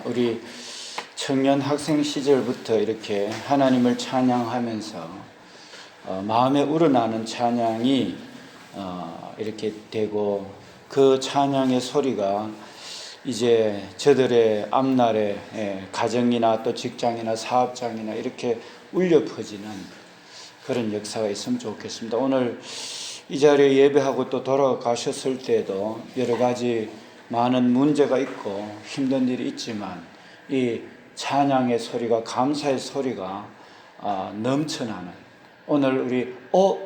우리 청년 학생 시절부터 이렇게 하나님을 찬양하면서 마음에 우러나는 찬양이 이렇게 되고, 그 찬양의 소리가 이제 저들의 앞날에 가정이나 또 직장이나 사업장이나 이렇게 울려 퍼지는 그런 역사가 있으면 좋겠습니다. 오늘 이 자리에 예배하고 또 돌아가셨을 때도 여러 가지 많은 문제가 있고 힘든 일이 있지만 이 찬양의 소리가, 감사의 소리가 넘쳐나는, 오늘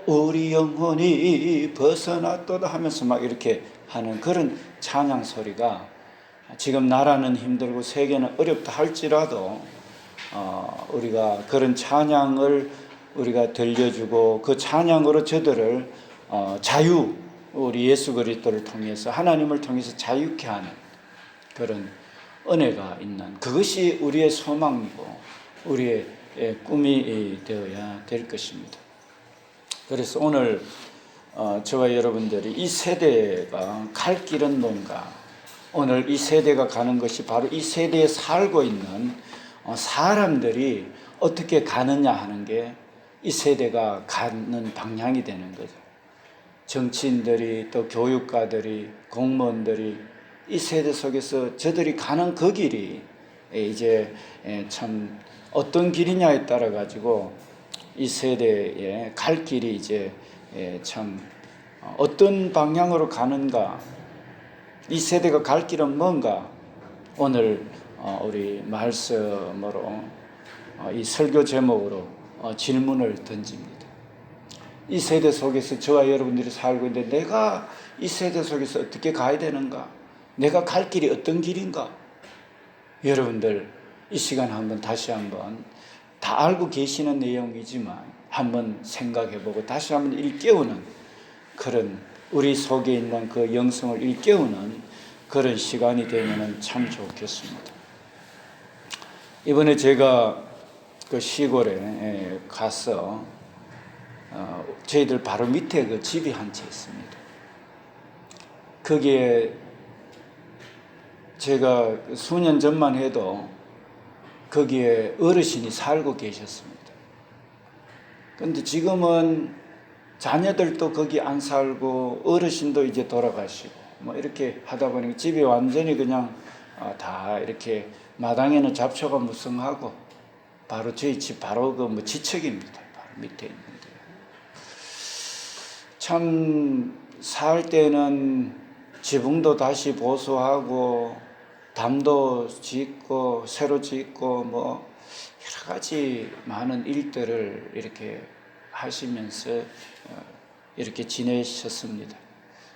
우리 영혼이 벗어났도다 하면서 막 이렇게 하는 그런 찬양 소리가, 지금 나라는 힘들고 세계는 어렵다 할지라도 우리가 그런 찬양을 우리가 들려주고, 그 찬양으로 저들을 우리 예수 그리스도를 통해서, 하나님을 통해서 자유케 하는 그런 은혜가 있는, 그것이 우리의 소망이고 우리의 꿈이 되어야 될 것입니다. 그래서 오늘 저와 여러분들이 이 세대가 갈 길은 뭔가, 오늘 이 세대가 가는 것이 바로 이 세대에 살고 있는 사람들이 어떻게 가느냐 하는 게 이 세대가 가는 방향이 되는 거죠. 정치인들이, 또 교육가들이, 공무원들이 이 세대 속에서 저들이 가는 그 길이 이제 참 어떤 길이냐에 따라 가지고 이 세대에 갈 길이 이제 참 어떤 방향으로 가는가, 이 세대가 갈 길은 뭔가, 오늘 우리 말씀으로 이 설교 제목으로 질문을 던집니다. 이 세대 속에서 저와 여러분들이 살고 있는데, 내가 이 세대 속에서 어떻게 가야 되는가? 내가 갈 길이 어떤 길인가? 여러분들 이 시간 다시 한번, 다 알고 계시는 내용이지만 한번 생각해보고 다시 한번 일깨우는, 그런 우리 속에 있는 그 영성을 일깨우는 그런 시간이 되면 참 좋겠습니다. 이번에 제가 그 시골에 가서 저희들 바로 밑에 그 집이 한 채 있습니다. 거기에 제가 수년 전만 해도 거기에 어르신이 살고 계셨습니다. 그런데 지금은 자녀들도 거기 안 살고 어르신도 이제 돌아가시고 뭐 이렇게 하다 보니까 집이 완전히 그냥 다 이렇게, 마당에는 잡초가 무성하고, 바로 저희 집 바로 그 지척입니다. 바로 밑에 있는데, 참 살 때는 지붕도 다시 보수하고 담도 짓고 새로 짓고 뭐 여러 가지 많은 일들을 이렇게 하시면서 이렇게 지내셨습니다.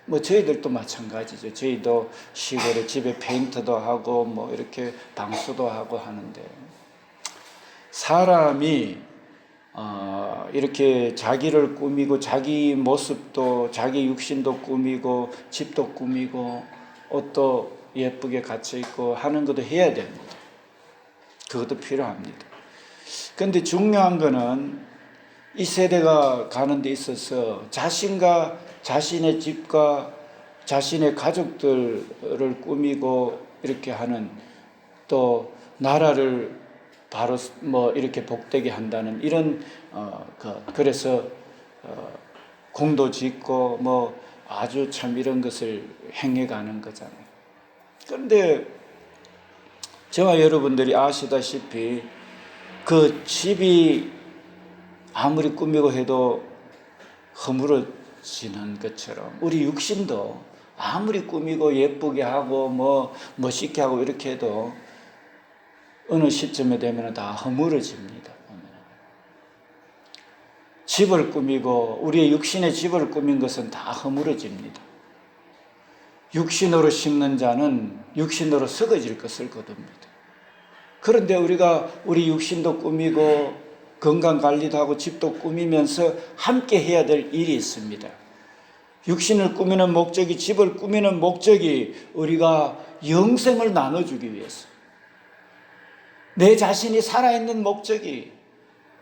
뭐 저희들도 마찬가지죠. 저희도 시골에 집에 페인트도 하고 뭐 이렇게 방수도 하고 하는데, 사람이 이렇게 자기를 꾸미고, 자기 모습도, 자기 육신도 꾸미고, 집도 꾸미고, 옷도 예쁘게 갖춰 입고 하는 것도 해야 됩니다. 그것도 필요합니다. 그런데 중요한 거는 이 세대가 가는 데 있어서 자신과 자신의 집과 자신의 가족들을 꾸미고 이렇게 하는, 또 나라를 바로 뭐 이렇게 복되게 한다는 이런 그래서 공도 짓고 뭐 아주 참 이런 것을 행해가는 거잖아요. 그런데 저와 여러분들이 아시다시피 그 집이 아무리 꾸미고 해도 허물어지는 것처럼, 우리 육신도 아무리 꾸미고 예쁘게 하고 뭐 멋있게 하고 이렇게 해도 어느 시점에 되면 다 허물어집니다. 집을 꾸미고, 우리의 육신의 집을 꾸민 것은 다 허물어집니다. 육신으로 심는 자는 육신으로 썩어질 것을 거둡니다. 그런데 우리가 우리 육신도 꾸미고 건강관리도 하고 집도 꾸미면서 함께 해야 될 일이 있습니다. 육신을 꾸미는 목적이, 집을 꾸미는 목적이 우리가 영생을 나눠주기 위해서, 내 자신이 살아있는 목적이,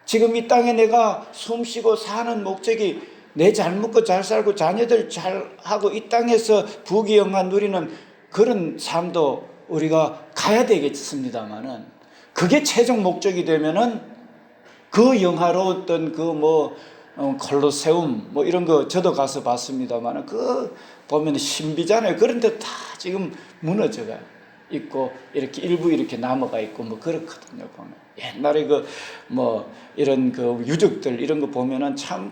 지금 이 땅에 내가 숨쉬고 사는 목적이 내 잘 먹고 잘 살고 자녀들 잘 하고 이 땅에서 부귀영화 누리는 그런 삶도 우리가 가야 되겠습니다만은 그게 최종 목적이 되면은 그 영화로웠던 콜로세움 이런 거 저도 가서 봤습니다만은 그 보면 신비잖아요. 그런데 다 지금 무너져가 있고 이렇게 일부 이렇게 남아가 있고 그렇거든요. 보면 옛날에 이런 유적들 이런 거 보면은 참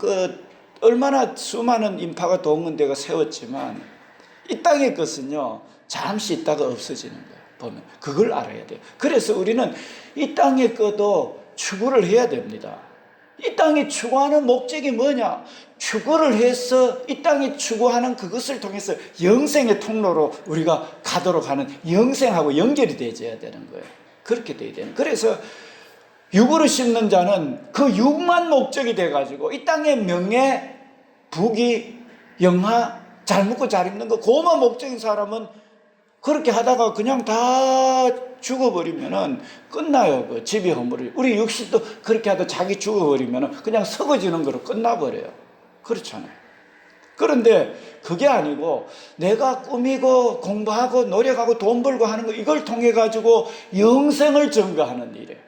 얼마나 수많은 인파가 동원되어 세웠지만 이 땅의 것은요 잠시 있다가 없어지는 거예요. 보면 그걸 알아야 돼요. 그래서 우리는 이 땅의 것도 추구를 해야 됩니다. 이 땅에 추구하는 목적이 뭐냐? 추구를 해서 이 땅에 추구하는 그것을 통해서 영생의 통로로 우리가 가도록 하는 영생하고 연결이 되어야 되는 거예요. 그렇게 돼야 되는. 그래서 육으로 심는 자는 그 육만 목적이 돼가지고 이 땅의 명예, 부귀, 영화, 잘 먹고 잘 입는 거 그것만 목적인 사람은 그렇게 하다가 그냥 다 죽어버리면은 끝나요. 집이 허물어요. 우리 육신도 그렇게 하다 자기 죽어버리면은 그냥 썩어지는 거로 끝나버려요. 그렇잖아요. 그런데 그게 아니고 내가 꾸미고 공부하고 노력하고 돈 벌고 하는 거 이걸 통해 가지고 영생을 증거하는 일이에요.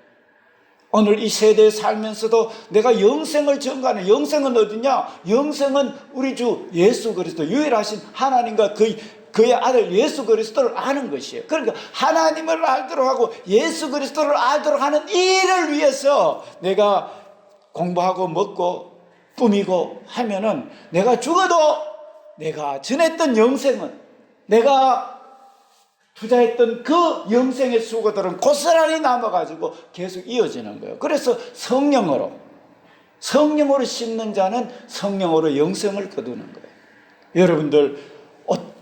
오늘 이 세대에 살면서도 내가 영생을 증거하는, 영생은 어디냐? 영생은 우리 주 예수 그리스도 유일하신 하나님과 그의 아들 예수 그리스도를 아는 것이에요. 그러니까 하나님을 알도록 하고 예수 그리스도를 알도록 하는 일을 위해서 내가 공부하고 먹고 꾸미고 하면은 내가 죽어도 내가 전했던 영생은, 내가 투자했던 그 영생의 수고들은 고스란히 남아가지고 계속 이어지는 거예요. 그래서 성령으로 심는 자는 성령으로 영생을 거두는 거예요. 여러분들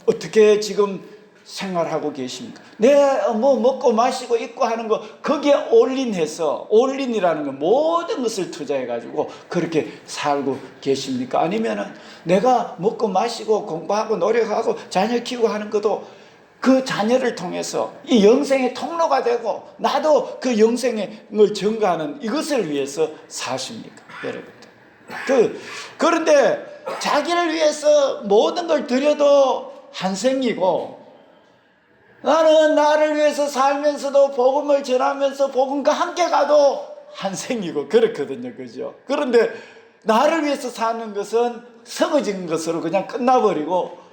어떻게 지금 생활하고 계십니까? 먹고 마시고 입고 하는 거 거기에 올린이라는 거 모든 것을 투자해가지고 그렇게 살고 계십니까? 아니면은 내가 먹고 마시고 공부하고 노력하고 자녀 키우고 하는 것도 그 자녀를 통해서 이 영생의 통로가 되고 나도 그 영생을 증거하는 이것을 위해서 사십니까? 여러분들. 그런데 자기를 위해서 모든 걸 드려도 한생이고 나는 나를 위해서 살면서도 복음을 전하면서 복음과 함께 가도 한생이고 그렇거든요. 그죠? 그런데 나를 위해서 사는 것은 썩어진 것으로 그냥 끝나버리고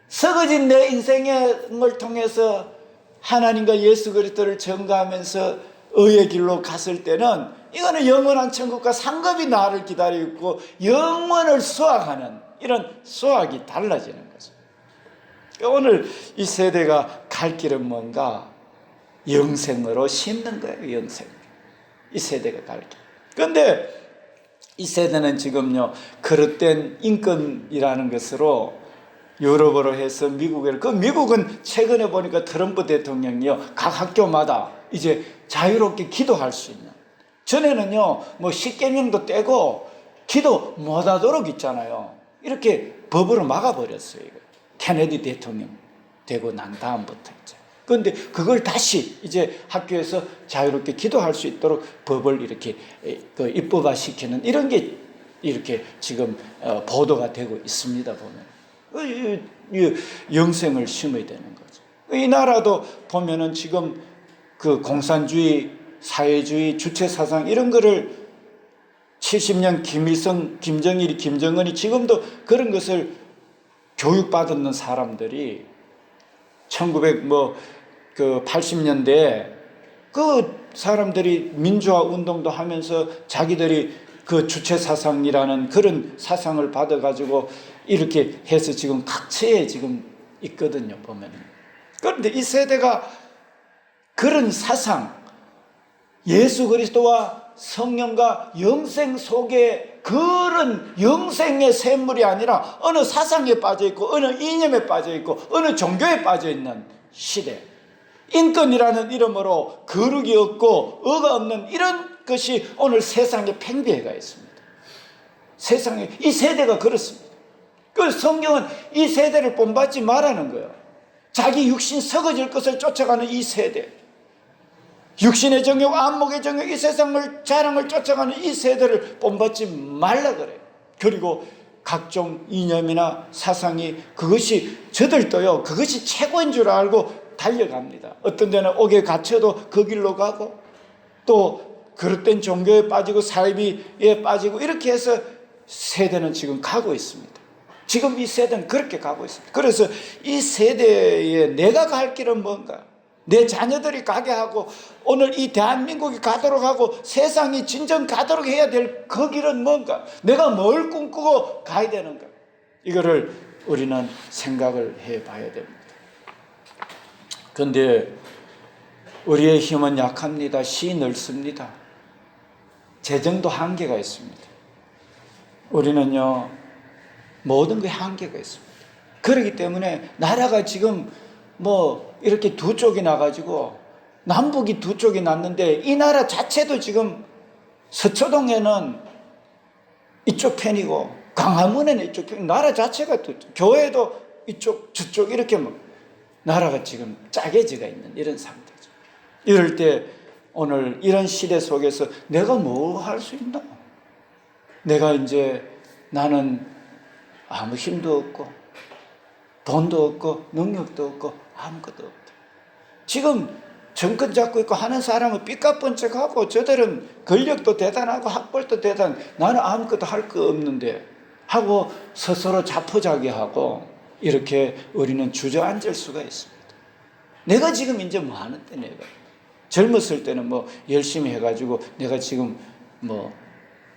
썩어진 내 인생을 통해서 하나님과 예수 그리스도를 증거하면서 의의 길로 갔을 때는 이거는 영원한 천국과 상급이 나를 기다리고 있고 영원을 수확하는 이런 수확이 달라지는 거죠. 오늘 이 세대가 갈 길은 뭔가? 영생으로 심는 거예요. 영생. 이 세대가 갈 길. 그런데 이 세대는 지금요 그릇된 인권이라는 것으로 유럽으로 해서 미국은 최근에 보니까 트럼프 대통령이요 각 학교마다 이제 자유롭게 기도할 수 있는, 전에는요 십계명도 떼고 기도 못하도록 있잖아요. 이렇게 법으로 막아버렸어요. 이거. 케네디 대통령 되고 난 다음부터 이제. 그런데 그걸 다시 이제 학교에서 자유롭게 기도할 수 있도록 법을 이렇게 입법화시키는 이런 게 이렇게 지금 보도가 되고 있습니다. 보면 영생을 심어야 되는 거죠. 이 나라도 보면은 지금 그 공산주의, 사회주의, 주체사상 이런 거를 70년 김일성, 김정일이, 김정은이 지금도 그런 것을 교육받는 사람들이 1980년대에 그 사람들이 민주화 운동도 하면서 자기들이 그 주체사상이라는 그런 사상을 받아가지고 이렇게 해서 지금 각처에 지금 있거든요, 보면. 그런데 이 세대가 그런 사상, 예수 그리스도와 성령과 영생 속에 그런 영생의 샘물이 아니라 어느 사상에 빠져있고 어느 이념에 빠져있고 어느 종교에 빠져있는 시대, 인권이라는 이름으로 거룩이 없고 의가 없는 이런 것이 오늘 세상에 팽배해가 있습니다. 세상에 이 세대가 그렇습니다. 그 성경은 이 세대를 본받지 말라는 거예요. 자기 육신 썩어질 것을 쫓아가는 이 세대, 육신의 정욕, 안목의 정욕, 이 세상을 자랑을 쫓아가는 이 세대를 본받지 말라 그래요. 그리고 각종 이념이나 사상이 그것이 저들도요 그것이 최고인 줄 알고 달려갑니다. 어떤 데는 옥에 갇혀도 그 길로 가고, 또 그릇된 종교에 빠지고 사이비에 빠지고, 이렇게 해서 세대는 지금 가고 있습니다. 지금 이 세대는 그렇게 가고 있습니다. 그래서 이 세대에 내가 갈 길은 뭔가, 내 자녀들이 가게 하고, 오늘 이 대한민국이 가도록 하고, 세상이 진정 가도록 해야 될 그 길은 뭔가, 내가 뭘 꿈꾸고 가야 되는가, 이거를 우리는 생각을 해봐야 됩니다. 그런데 우리의 힘은 약합니다. 시 넓습니다. 재정도 한계가 있습니다. 우리는요, 모든 것에 한계가 있습니다. 그렇기 때문에 나라가 지금 이렇게 두 쪽이 나가지고, 남북이 두 쪽이 났는데, 이 나라 자체도 지금 서초동에는 이쪽 편이고 광화문에는 이쪽 편, 나라 자체가 두 쪽, 교회도 이쪽 저쪽, 이렇게 나라가 지금 짜개지가 있는 이런 상태죠. 이럴 때 오늘 이런 시대 속에서 내가 뭐 할 수 있나? 내가 이제, 나는 아무 힘도 없고 돈도 없고 능력도 없고 아무것도 없다. 지금 정권 잡고 있고 하는 사람은 삐까뻔쩍하고, 저들은 권력도 대단하고 학벌도 대단, 나는 아무것도 할 거 없는데 하고 스스로 자포자기하고, 이렇게 우리는 주저앉을 수가 있습니다. 내가 지금 이제 뭐 하는데, 내가 젊었을 때는 열심히 해가지고 내가 지금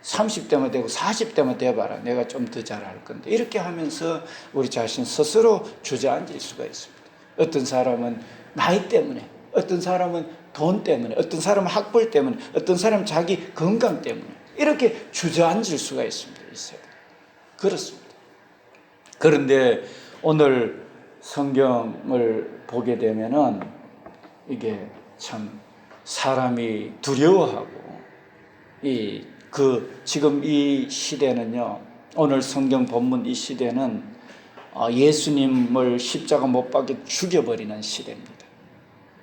30대만 되고 40대만 돼봐라, 내가 좀 더 잘할 건데, 이렇게 하면서 우리 자신 스스로 주저앉을 수가 있습니다. 어떤 사람은 나이 때문에, 어떤 사람은 돈 때문에, 어떤 사람은 학벌 때문에, 어떤 사람은 자기 건강 때문에 이렇게 주저앉을 수가 있습니다. 이 세대. 그렇습니다. 그런데 오늘 성경을 보게 되면은 이게 참 사람이 두려워하고, 지금 이 시대는요, 오늘 성경 본문 이 시대는 예수님을 십자가 못 박혀 죽여버리는 시대입니다.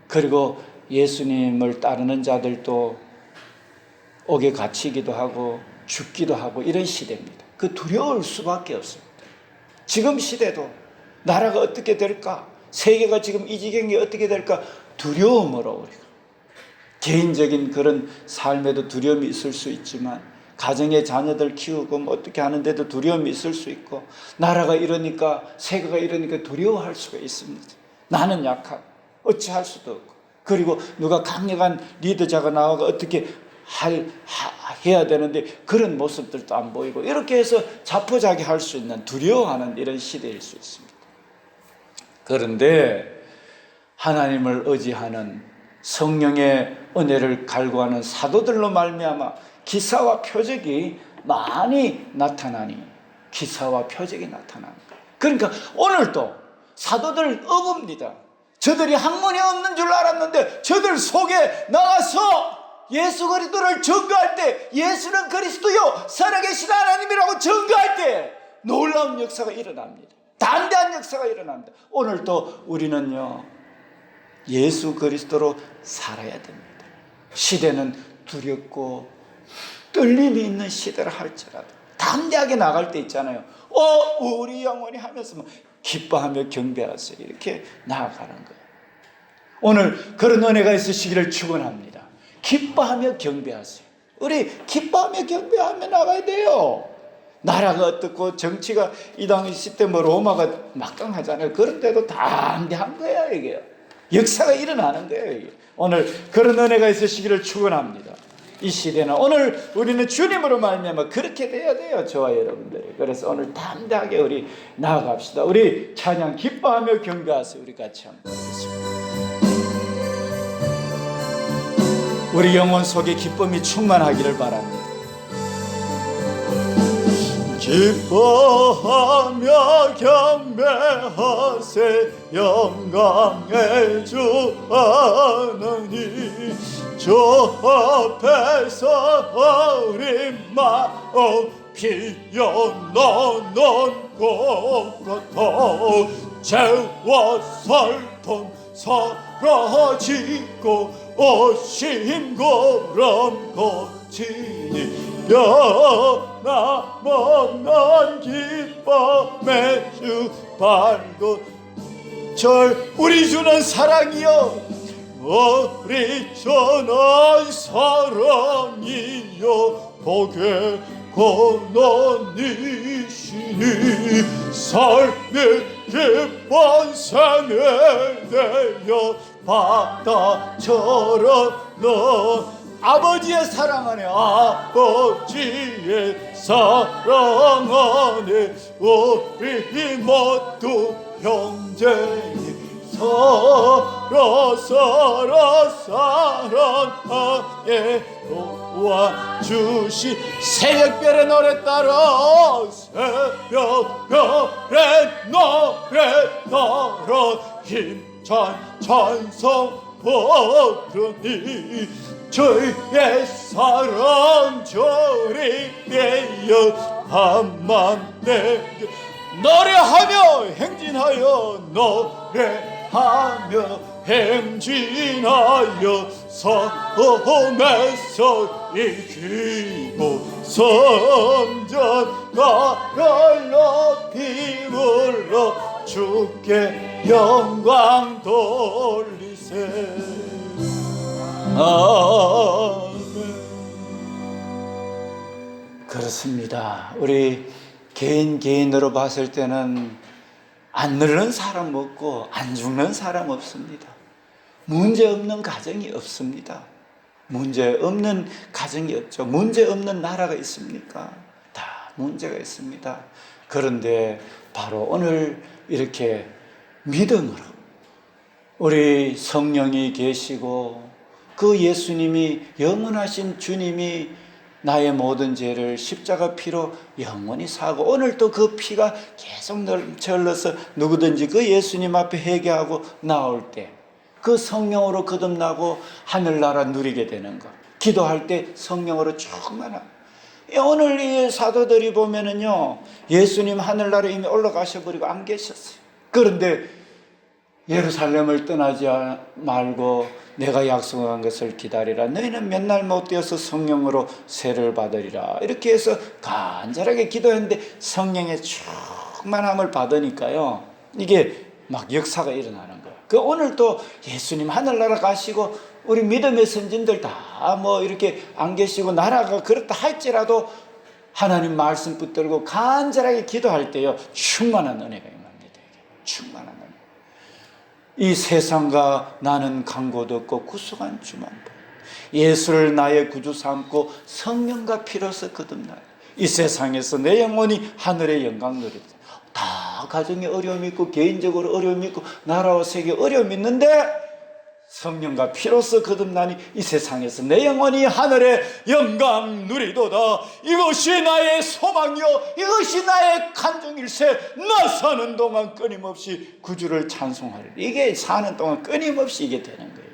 그리고 예수님을 따르는 자들도 옥에 갇히기도 하고 죽기도 하고 이런 시대입니다. 그 두려울 수밖에 없습니다. 지금 시대도 나라가 어떻게 될까, 세계가 지금 이 지경이 어떻게 될까, 두려움으로 우리가, 개인적인 그런 삶에도 두려움이 있을 수 있지만, 가정의 자녀들 키우고 어떻게 하는데도 두려움이 있을 수 있고, 나라가 이러니까, 세계가 이러니까 두려워할 수가 있습니다. 나는 약하고 어찌할 수도 없고, 그리고 누가 강력한 리더자가 나와서 어떻게 해야 되는데 그런 모습들도 안 보이고, 이렇게 해서 자포자기할 수 있는, 두려워하는 이런 시대일 수 있습니다. 그런데 하나님을 의지하는, 성령의 은혜를 갈구하는 사도들로 말미암아 기사와 표적이 많이 나타나니, 기사와 표적이 나타나는 거예요. 그러니까 오늘도 사도들 어부입니다. 저들이 학문이 없는 줄 알았는데 저들 속에 나가서 예수 그리스도를 증거할 때, 예수는 그리스도요 살아계신 하나님이라고 증거할 때 놀라운 역사가 일어납니다. 담대한 역사가 일어납니다. 오늘도 우리는요, 예수 그리스도로 살아야 됩니다. 시대는 두렵고 떨림이 있는 시대를 할지라도 담대하게 나갈 때 있잖아요. 우리 영혼이 하면서 기뻐하며 경배하세요, 이렇게 나아가는 거예요. 오늘 그런 은혜가 있으시기를 축원합니다. 기뻐하며 경배하세요. 우리 기뻐하며 경배하며 나가야 돼요. 나라가 어떻고 정치가 이 당시 때 로마가 막강하잖아요. 그런데도 담대한 거야, 이게. 역사가 일어나는 거예요, 이게. 오늘 그런 은혜가 있으시기를 축원합니다. 이 시대는, 오늘 우리는 주님으로 말미암아 그렇게 돼야 돼요, 저와 여러분들이. 그래서 오늘 담대하게 우리 나아갑시다. 우리 찬양 기뻐하며 경배하세요. 우리 같이 한번 하겠습니다. 우리 영혼 속에 기쁨이 충만하기를 바랍니다. 기뻐하며 경배하세 영광의 주 하나님, 주 앞에서 우리 마음 피어나는 것 같아. 죄와 살던 사라지고 오신 거람 거치니, 변함없는 기쁨의 주 밝은 절 우리 주는 사랑이요 우리 주는 사랑이요 복의 근원이시니 삶의 기쁜 생을 내어 바다처럼 너 아버지의 사랑 안에 아버지의 사랑 안에 우리 모두 형제니 서로 사랑하에 도와주시 새벽별의 노래 따라 새벽별의 노래 따라 힘찬 찬송 부르니 주의 사랑 조리되어 밤만내게 노래하며 행진하여 노래하며 행진하여 섬에서 이기고 성전가를 높이 불러 주께 영광 돌리세. 아멘. 그렇습니다. 우리 개인으로 봤을 때는 안 늙는 사람 없고 안 죽는 사람 없습니다. 문제 없는 가정이 없습니다. 문제 없는 가정이 없죠. 문제 없는 나라가 있습니까? 다 문제가 있습니다. 그런데 바로 오늘 이렇게 믿음으로 우리 성령이 계시고 그 예수님이 영원하신 주님이 나의 모든 죄를 십자가 피로 영원히 사고 오늘 또 그 피가 계속 흘러서 누구든지 그 예수님 앞에 회개하고 나올 때 그 성령으로 거듭나고 하늘나라 누리게 되는 것. 기도할 때 성령으로 충만함. 오늘 이 사도들이 보면은요 예수님 하늘나라에 이미 올라가셔 버리고 안 계셨어요. 그런데 예루살렘을 떠나지 말고 내가 약속한 것을 기다리라. 너희는 몇 날 못 되어서 성령으로 세를 받으리라. 이렇게 해서 간절하게 기도했는데 성령의 충만함을 받으니까요 이게 막 역사가 일어나는 거예요. 그 오늘 또 예수님 하늘나라 가시고 우리 믿음의 선진들 다 뭐 이렇게 안 계시고 나라가 그렇다 할지라도 하나님 말씀 붙들고 간절하게 기도할 때요 충만한 은혜가 임합니다. 충만한 은혜. 이 세상과 나는 강고도 없고 구속한 주만 보 예수를 나의 구주 삼고 성령과 피로서 거듭나요. 이 세상에서 내 영혼이 하늘의 영광 누리다. 다 가정에 어려움이 있고 개인적으로 어려움이 있고 나라와 세계에 어려움이 있는데 성령과 피로서 거듭나니 이 세상에서 내 영혼이 하늘의 영광 누리도다. 이것이 나의 소망이요 이것이 나의 간증일세. 나 사는 동안 끊임없이 구주를 찬송하리라. 이게 사는 동안 끊임없이 이게 되는 거예요.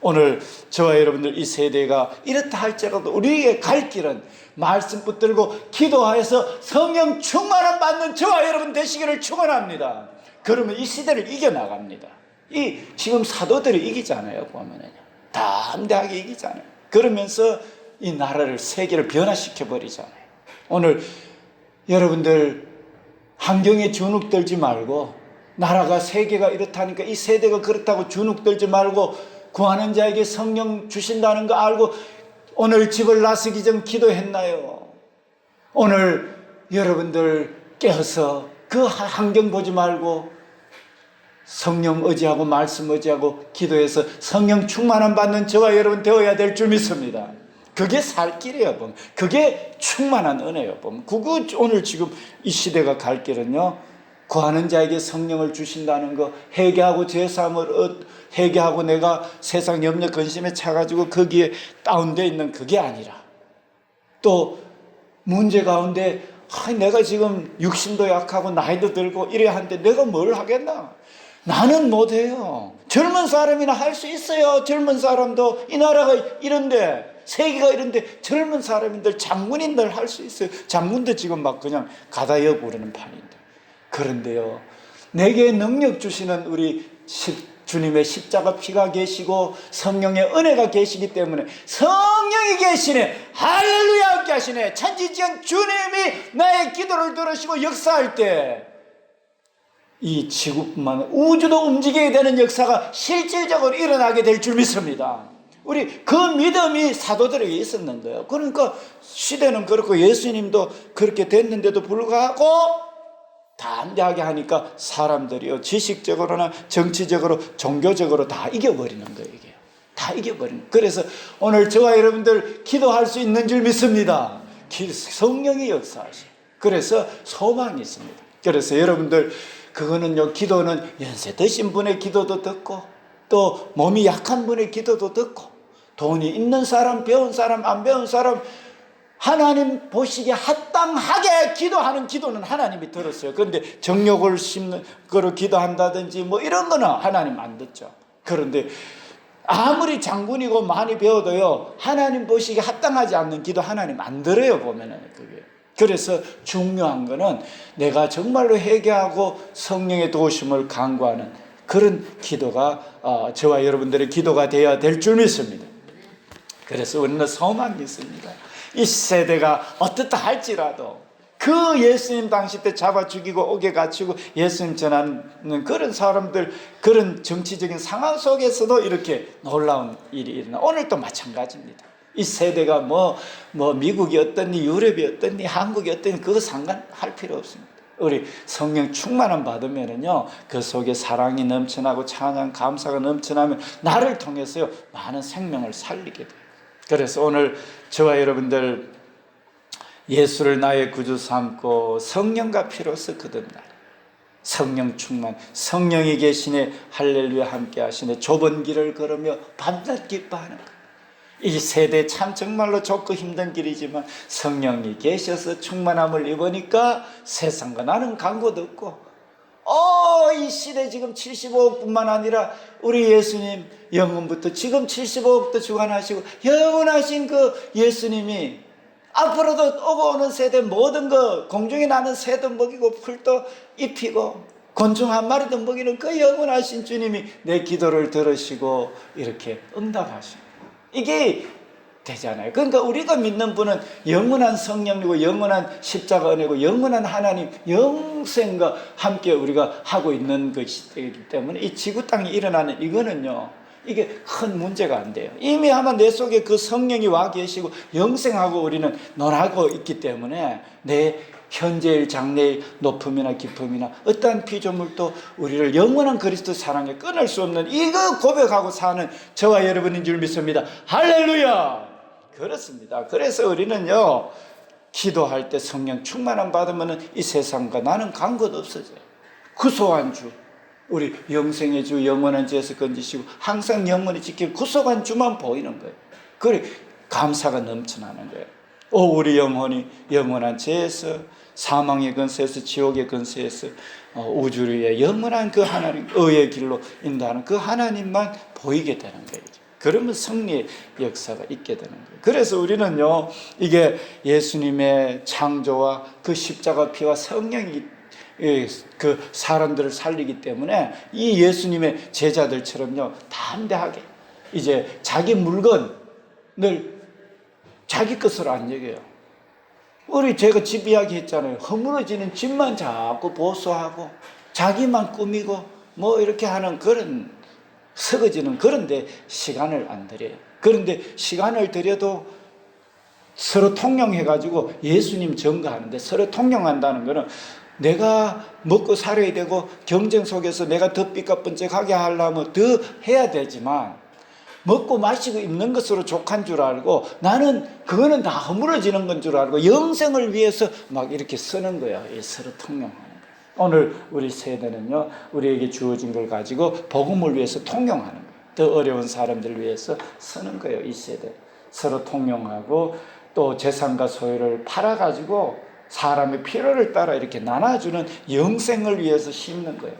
오늘 저와 여러분들 이 세대가 이렇다 할지라도 우리에게 갈 길은 말씀 붙들고 기도하여서 성령 충만함 받는 저와 여러분 되시기를 축원합니다. 그러면 이 시대를 이겨나갑니다. 이 지금 사도들이 이기잖아요. 보면은요 담대하게 이기잖아요. 그러면서 이 나라를 세계를 변화시켜 버리잖아요. 오늘 여러분들 환경에 주눅들지 말고 나라가 세계가 이렇다니까 이 세대가 그렇다고 주눅들지 말고 구하는 자에게 성령 주신다는 거 알고 오늘 집을 나서기 전 기도했나요? 오늘 여러분들 깨어서 그 환경 보지 말고 성령 의지하고 말씀 의지하고 기도해서 성령 충만함 받는 저와 여러분 되어야 될 줄 믿습니다. 그게 살 길이에요. 그게 충만한 은혜예요. 그거 오늘 지금 이 시대가 갈 길은요 구하는 자에게 성령을 주신다는 거, 회개하고 죄사함을 회개하고 내가 세상 염려 근심에 차가지고 거기에 다운되어 있는 그게 아니라 또 문제 가운데 내가 지금 육신도 약하고 나이도 들고 이래야 하는데 내가 뭘 하겠나? 나는 못해요. 젊은 사람이나 할 수 있어요. 젊은 사람도 이 나라가 이런데 세계가 이런데 젊은 사람인들 장군인들 할 수 있어요. 장군도 지금 막 그냥 가다여 부르는 판인데. 그런데요 내게 능력 주시는 우리 주님의 십자가 피가 계시고 성령의 은혜가 계시기 때문에 성령이 계시네. 할렐루야 함께 하시네. 천지지은 주님이 나의 기도를 들으시고 역사할 때 이 지구뿐만 아니라 우주도 움직이게 되는 역사가 실질적으로 일어나게 될 줄 믿습니다. 우리 그 믿음이 사도들에게 있었는 거예요. 그러니까 시대는 그렇고 예수님도 그렇게 됐는데도 불구하고 담대하게 하니까 사람들이요, 지식적으로나 정치적으로 종교적으로 다 이겨버리는 거예요. 이게 다 이겨버리는 거예요. 그래서 오늘 저와 여러분들 기도할 수 있는 줄 믿습니다. 성령이 역사하시. 그래서 소망이 있습니다. 그래서 여러분들 그거는요, 기도는 연세 드신 분의 기도도 듣고 또 몸이 약한 분의 기도도 듣고 돈이 있는 사람, 배운 사람, 안 배운 사람, 하나님 보시기에 합당하게 기도하는 기도는 하나님이 들었어요. 그런데 정욕을 심는 거로 기도한다든지 뭐 이런 거는 하나님 안 듣죠. 그런데 아무리 장군이고 많이 배워도요, 하나님 보시기에 합당하지 않는 기도 하나님 안 들어요, 보면은 그게. 그래서 중요한 거는 내가 정말로 회개하고 성령의 도우심을 간구하는 그런 기도가 저와 여러분들의 기도가 되어야 될 줄 믿습니다. 그래서 우리는 소망이 있습니다. 이 세대가 어떻다 할지라도 그 예수님 당시 때 잡아 죽이고 옥에 갇히고 예수님 전하는 그런 사람들, 그런 정치적인 상황 속에서도 이렇게 놀라운 일이 일어나. 오늘도 마찬가지입니다. 이 세대가 뭐 미국이 어떻니, 유럽이 어떻니, 한국이 어떻니, 그거 상관할 필요 없습니다. 우리 성령 충만함 받으면은요, 그 속에 사랑이 넘쳐나고 찬양, 감사가 넘쳐나면 나를 통해서요, 많은 생명을 살리게 돼요. 그래서 오늘 저와 여러분들 예수를 나의 구주 삼고 성령과 피로써 거듭나리. 성령 충만, 성령이 계시네, 할렐루야 함께 하시네, 좁은 길을 걸으며 밤낮 기뻐하는 것. 이 세대 참 정말로 좁고 힘든 길이지만 성령이 계셔서 충만함을 입으니까 세상과 나는 간고도 없고, 이 시대 지금 75억뿐만 아니라 우리 예수님 영원부터 지금 75억도 주관하시고 영원하신 그 예수님이 앞으로도 오고 오는 세대 모든 거, 공중에 나는 새도 먹이고 풀도 입히고 곤충 한 마리도 먹이는 그 영원하신 주님이 내 기도를 들으시고 이렇게 응답하십니다. 이게 되잖아요. 그러니까 우리가 믿는 분은 영원한 성령이고 영원한 십자가 은혜고 영원한 하나님 영생과 함께 우리가 하고 있는 것이기 때문에 이 지구 땅에 일어나는 이거는요, 이게 큰 문제가 안 돼요. 이미 아마 내 속에 그 성령이 와 계시고 영생하고 우리는 논하고 있기 때문에 내 현재일 장래일 높음이나 기쁨이나 어떠한 피조물도 우리를 영원한 그리스도 사랑에 끊을 수 없는 이거 고백하고 사는 저와 여러분인 줄 믿습니다. 할렐루야. 그렇습니다. 그래서 우리는요, 기도할 때 성령 충만함 받으면 이 세상과 나는 간 것 없어져요. 구속한 주, 우리 영생의 주, 영원한 죄에서 건지시고 항상 영원히 지킬 구속한 주만 보이는 거예요. 그래 감사가 넘쳐나는 거예요. 우리 영혼이 영원한 죄에서, 사망의 근세에서, 지옥의 근세에서 우주의 영원한 그 하나님, 의의 길로 인도하는 그 하나님만 보이게 되는 거예요. 그러면 승리의 역사가 있게 되는 거예요. 그래서 우리는요, 이게 예수님의 창조와 그 십자가 피와 성령이 그 사람들을 살리기 때문에 이 예수님의 제자들처럼요, 담대하게 이제 자기 물건을 자기 것으로 안 여겨요. 우리 제가 집 이야기 했잖아요. 허물어지는 집만 자꾸 보수하고 자기만 꾸미고 뭐 이렇게 하는 그런 썩어지는, 그런데 시간을 안 들여요. 그런데 시간을 들여도 서로 통용해가지고 예수님 증거하는데, 서로 통용한다는 거는 내가 먹고 살아야 되고 경쟁 속에서 내가 더 삐까뻔쩍하게 하려면 더 해야 되지만 먹고 마시고 입는 것으로 족한 줄 알고 나는 그거는 다 허물어지는 건 줄 알고 영생을 위해서 막 이렇게 쓰는 거야. 서로 통용하는. 오늘 우리 세대는요, 우리에게 주어진 걸 가지고 복음을 위해서 통용하는 거예요. 더 어려운 사람들을 위해서 쓰는 거예요. 이 세대 서로 통용하고 또 재산과 소유를 팔아가지고 사람의 필요를 따라 이렇게 나눠주는 영생을 위해서 심는 거예요.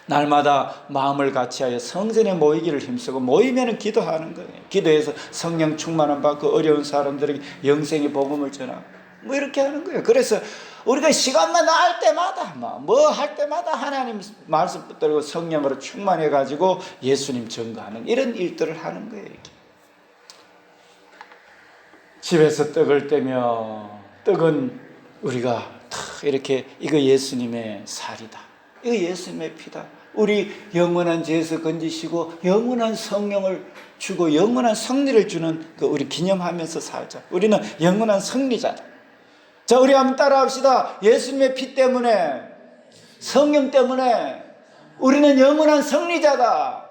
날마다 마음을 같이하여 성전에 모이기를 힘쓰고, 모이면 기도하는 거예요. 기도해서 성령 충만함 받고 어려운 사람들에게 영생의 복음을 전하고 뭐 이렇게 하는 거예요. 그래서 우리가 시간만 날 때마다 뭐 할 때마다 하나님 말씀 붙들고 성령으로 충만해 가지고 예수님 증거하는 이런 일들을 하는 거예요. 이렇게. 집에서 떡을 떼며 떡은 우리가 다 이렇게 이거 예수님의 살이다. 이거 예수님의 피다. 우리 영원한 죄에서 건지시고 영원한 성령을 주고 영원한 승리를 주는 그 우리 기념하면서 살자. 우리는 영원한 승리자다. 자, 우리 한번 따라합시다. 예수님의 피 때문에, 성령 때문에 우리는 영원한 승리자다.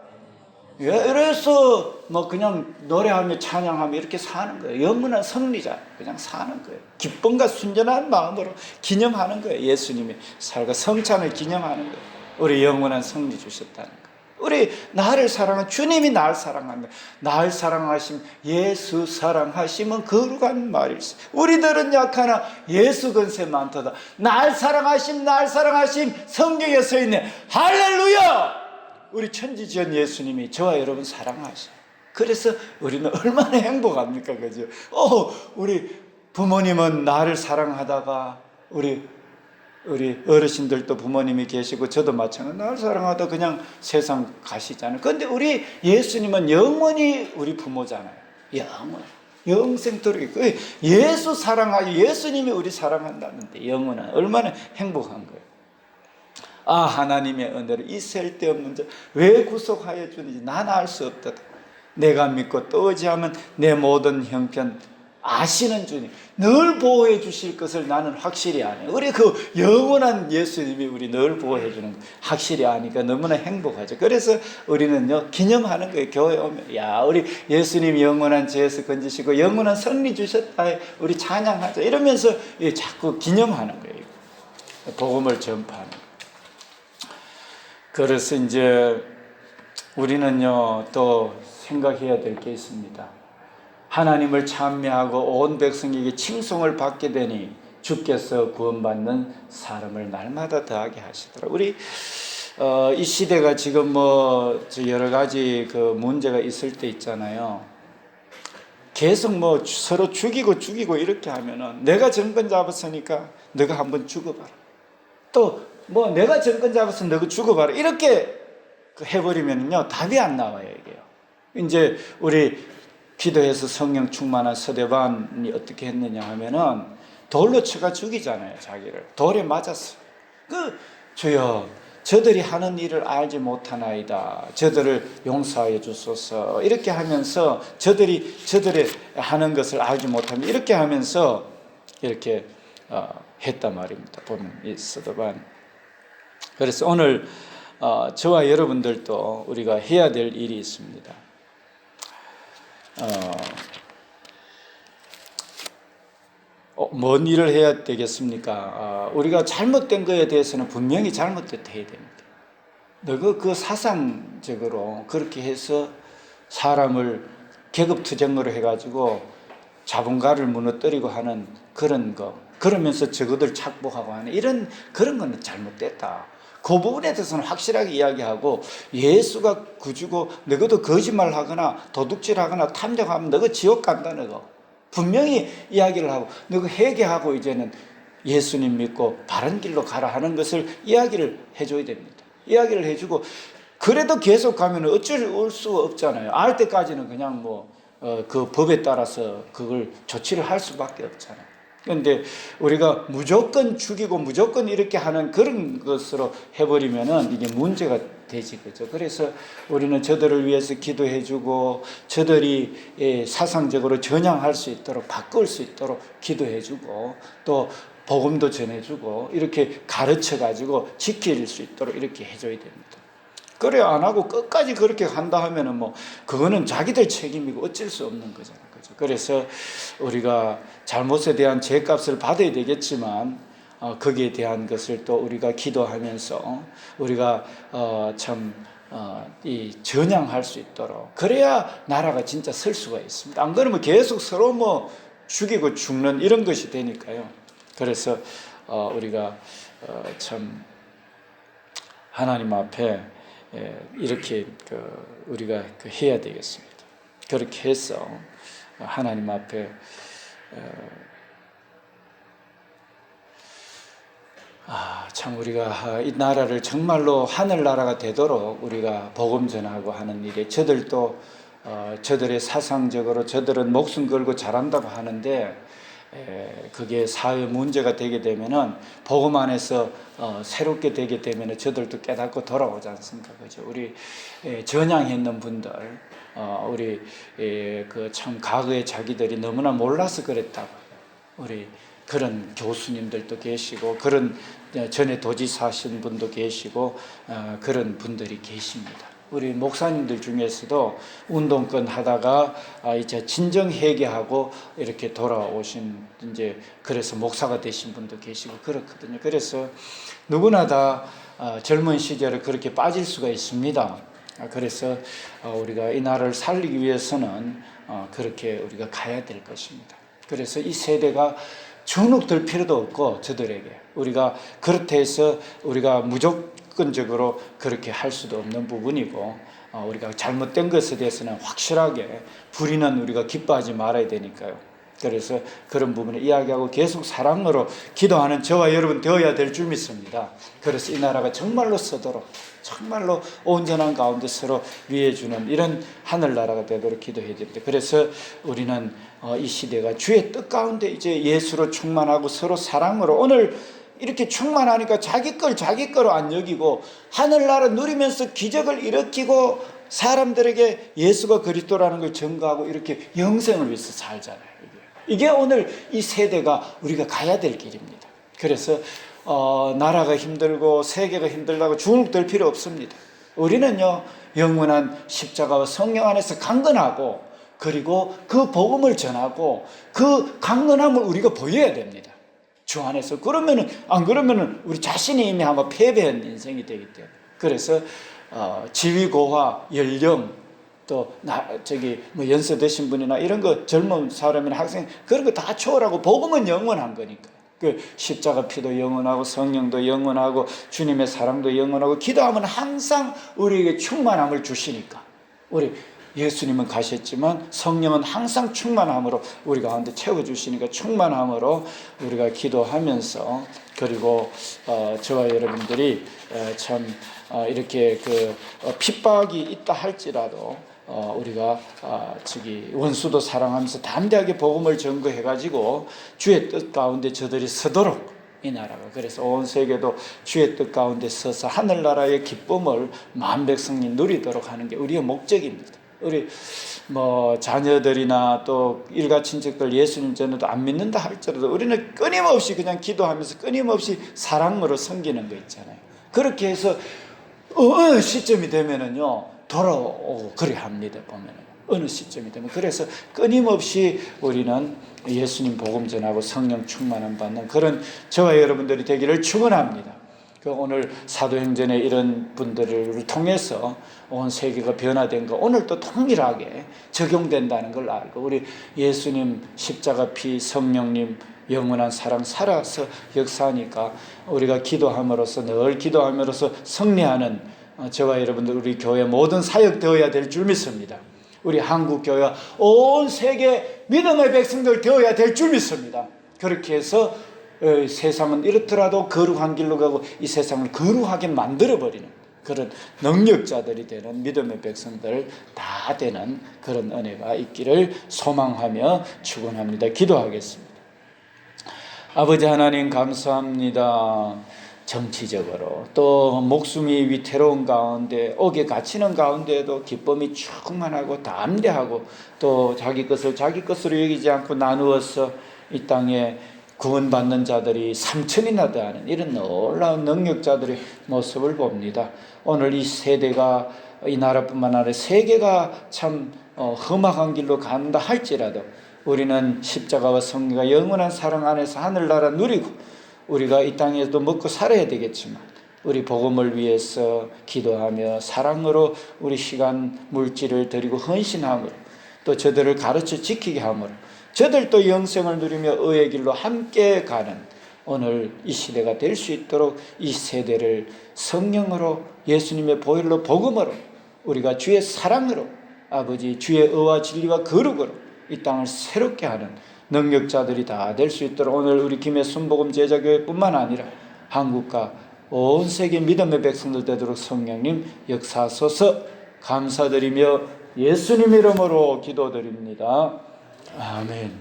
이래서 뭐 그냥 노래하며 찬양하며 이렇게 사는 거예요. 영원한 승리자, 그냥 사는 거예요. 기쁨과 순전한 마음으로 기념하는 거예요. 예수님의 살과 성찬을 기념하는 거예요. 우리 영원한 승리 주셨다는 거예요. 우리 나를 사랑한 주님이 나를 사랑합니다. 나를 사랑하심, 예수 사랑하심은 거룩한 말일세. 우리들은 약하나 예수 건세 많도다. 날 사랑하심, 날 사랑하심, 성경에 써있네. 할렐루야! 우리 천지지은 예수님이 저와 여러분 사랑하셔. 그래서 우리는 얼마나 행복합니까, 그죠? 우리 부모님은 나를 사랑하다가 우리 어르신들도 부모님이 계시고 저도 마찬가지 나를 사랑하다 그냥 세상 가시잖아요. 그런데 우리 예수님은 영원히 우리 부모잖아요. 영원, 영생토록 예수 사랑하고 예수님이 우리 사랑한다는데 영원한 얼마나 행복한 거예요. 하나님의 은혜를 이 셀데없는 자 왜 구속하여 주는지 나는 알 수 없다. 내가 믿고 또 의지하면 내 모든 형편 아시는 주님, 늘 보호해 주실 것을 나는 확실히 아네. 우리 그 영원한 예수님이 우리 늘 보호해 주는 거 확실히 아니까 너무나 행복하죠. 그래서 우리는요 기념하는 거예요. 교회 오면 우리 예수님 영원한 죄에서 건지시고 영원한 승리 주셨다. 우리 찬양하자 이러면서 자꾸 기념하는 거예요. 복음을 전파하는 거예요. 그래서 이제 우리는요 또 생각해야 될 게 있습니다. 하나님을 찬미하고 온 백성에게 칭송을 받게 되니 주께서 구원받는 사람을 날마다 더하게 하시더라. 우리 이 시대가 지금 뭐 여러 가지 그 문제가 있을 때 있잖아요. 계속 뭐 서로 죽이고 이렇게 하면은 내가 정권 잡았으니까 너가 한번 죽어봐라. 또 뭐 내가 정권 잡았으면 너가 죽어봐라. 이렇게 해버리면요 답이 안 나와요 이게요. 이제 우리 기도해서 성령 충만한 서대반이 어떻게 했느냐 하면은 돌로 쳐가 죽이잖아요. 자기를 돌에 맞았어. 주여 저들이 하는 일을 알지 못하나이다. 저들을 용서하여 주소서. 이렇게 하면서 저들이 하는 것을 알지 못하면 이렇게 하면서 이렇게 했단 말입니다. 보면 이 서대반. 그래서 오늘 저와 여러분들도 우리가 해야 될 일이 있습니다. 뭔 일을 해야 되겠습니까? 우리가 잘못된 것에 대해서는 분명히 잘못됐다 해야 됩니다. 너가 그 사상적으로 그렇게 해서 사람을 계급투쟁으로 해가지고 자본가를 무너뜨리고 하는 그런 거, 그러면서 저것들 착복하고 하는 그런 건 잘못됐다. 그 부분에 대해서는 확실하게 이야기하고 예수가 구주고 너희도 거짓말하거나 도둑질하거나 탐정하면 너희 지옥 간다. 너희 분명히 이야기를 하고 너희 회개하고 이제는 예수님 믿고 바른 길로 가라 하는 것을 이야기를 해줘야 됩니다. 이야기를 해주고 그래도 계속 가면 어쩔 수 없잖아요. 알 때까지는 그냥 그 법에 따라서 그걸 조치를 할 수밖에 없잖아요. 그런데 우리가 무조건 죽이고 무조건 이렇게 하는 그런 것으로 해버리면은 이게 문제가 되지, 그죠? 그래서 우리는 저들을 위해서 기도해주고 저들이 사상적으로 전향할 수 있도록 바꿀 수 있도록 기도해주고 또 복음도 전해주고 이렇게 가르쳐가지고 지킬 수 있도록 이렇게 해줘야 됩니다. 그래 안 하고 끝까지 그렇게 한다 하면은 그거는 자기들 책임이고 어쩔 수 없는 거잖아요. 그죠? 그래서 우리가 잘못에 대한 죄값을 받아야 되겠지만 거기에 대한 것을 또 우리가 기도하면서 우리가 이 전향할 수 있도록 그래야 나라가 진짜 설 수가 있습니다. 안 그러면 계속 서로 죽이고 죽는 이런 것이 되니까요. 그래서 우리가 참 하나님 앞에 이렇게 우리가 해야 되겠습니다. 그렇게 해서 하나님 앞에 참 우리가 이 나라를 정말로 하늘나라가 되도록 우리가 복음 전하고 하는 일에 저들도 저들의 사상적으로 저들은 목숨 걸고 잘한다고 하는데 그게 사회 문제가 되게 되면은 복음 안에서 새롭게 되게 되면은 저들도 깨닫고 돌아오지 않습니까? 그죠? 우리 전향했는 분들, 우리 그 참 과거에 자기들이 너무나 몰라서 그랬다고, 우리 그런 교수님들도 계시고, 그런 전에 도지사 하신 분도 계시고, 그런 분들이 계십니다. 우리 목사님들 중에서도 운동권 하다가 이제 진정 회개하고 이렇게 돌아오신, 이제 그래서 목사가 되신 분도 계시고 그렇거든요. 그래서 누구나 다 젊은 시절에 그렇게 빠질 수가 있습니다. 그래서 우리가 이 나라를 살리기 위해서는 그렇게 우리가 가야 될 것입니다. 그래서 이 세대가 주눅들 필요도 없고, 저들에게 우리가 그렇다 해서 우리가 무조건적으로 그렇게 할 수도 없는 부분이고, 우리가 잘못된 것에 대해서는 확실하게 불의는 우리가 기뻐하지 말아야 되니까요. 그래서 그런 부분을 이야기하고 계속 사랑으로 기도하는 저와 여러분 되어야 될 줄 믿습니다. 그래서 이 나라가 정말로 서도록, 정말로 온전한 가운데 서로 위해주는 이런 하늘나라가 되도록 기도해야 됩니다. 그래서 우리는 이 시대가 주의 뜻 가운데 이제 예수로 충만하고 서로 사랑으로, 오늘 이렇게 충만하니까 자기 거로 안 여기고 하늘나라 누리면서 기적을 일으키고 사람들에게 예수가 그리스도라는 걸 증거하고 이렇게 영생을 위해서 살잖아요. 이게 오늘 이 세대가 우리가 가야 될 길입니다. 그래서 나라가 힘들고 세계가 힘들다고 주눅들 필요 없습니다. 우리는요, 영원한 십자가와 성령 안에서 강건하고, 그리고 그 복음을 전하고 그 강건함을 우리가 보여야 됩니다. 주 안에서. 그러면은, 안 그러면은 우리 자신이 이미 아마 패배한 인생이 되기 때문에. 그래서 지위고화, 연령, 또 연세드신 분이나 이런 거, 젊은 사람이나 학생, 그런 거 다 초월하고 복음은 영원한 거니까. 그 십자가 피도 영원하고 성령도 영원하고 주님의 사랑도 영원하고, 기도하면 항상 우리에게 충만함을 주시니까. 우리 예수님은 가셨지만 성령은 항상 충만함으로 우리 가운데 채워주시니까, 충만함으로 우리가 기도하면서, 그리고 저와 여러분들이 참 이렇게 그 핍박이 있다 할지라도 우리가 원수도 사랑하면서 담대하게 복음을 전거해가지고 주의 뜻 가운데 저들이 서도록, 이 나라가, 그래서 온 세계도 주의 뜻 가운데 서서 하늘나라의 기쁨을 만 백성이 누리도록 하는 게 우리의 목적입니다. 우리 자녀들이나 또 일가 친척들 예수님 전에도 안 믿는다 할지라도 우리는 끊임없이 그냥 기도하면서 끊임없이 사랑으로 섬기는 거 있잖아요. 그렇게 해서 어느 시점이 되면은요 돌아오고 그래 합니다. 보면은 어느 시점이 되면. 그래서 끊임없이 우리는 예수님 복음 전하고 성령 충만함 받는 그런 저와 여러분들이 되기를 축원합니다. 오늘 사도행전의 이런 분들을 통해서 온 세계가 변화된 거 오늘도 통일하게 적용된다는 걸 알고, 우리 예수님 십자가 피, 성령님 영원한 사랑 살아서 역사하니까 우리가 기도함으로써, 늘 기도함으로써 승리하는 저와 여러분들, 우리 교회 모든 사역 되어야 될 줄 믿습니다. 우리 한국 교회와 온 세계 믿음의 백성들 되어야 될 줄 믿습니다. 그렇게 해서 세상은 이렇더라도 거룩한 길로 가고 이 세상을 거룩하게 만들어버리는 그런 능력자들이 되는 믿음의 백성들 다 되는 그런 은혜가 있기를 소망하며 축원합니다. 기도하겠습니다. 아버지 하나님 감사합니다. 정치적으로 또 목숨이 위태로운 가운데, 옥에 갇히는 가운데에도 기쁨이 충만하고 담대하고 또 자기 것을 자기 것으로 여기지 않고 나누어서 이 땅에 구원받는 자들이 3천이나 되는 이런 놀라운 능력자들의 모습을 봅니다. 오늘 이 세대가, 이 나라뿐만 아니라 세계가 참 험악한 길로 간다 할지라도 우리는 십자가와 성령과 영원한 사랑 안에서 하늘나라 누리고 우리가 이 땅에도 먹고 살아야 되겠지만 우리 복음을 위해서 기도하며 사랑으로 우리 시간 물질을 드리고 헌신함으로 또 저들을 가르쳐 지키게 함으로 저들도 영생을 누리며 의의 길로 함께 가는 오늘 이 시대가 될 수 있도록 이 세대를 성령으로, 예수님의 보혈로, 복음으로, 우리가 주의 사랑으로, 아버지 주의 의와 진리와 거룩으로 이 땅을 새롭게 하는 능력자들이 다 될 수 있도록 오늘 우리 김해 순복음 제자교회뿐만 아니라 한국과 온 세계 믿음의 백성들 되도록 성령님 역사하소서. 감사드리며 예수님 이름으로 기도드립니다. 아멘.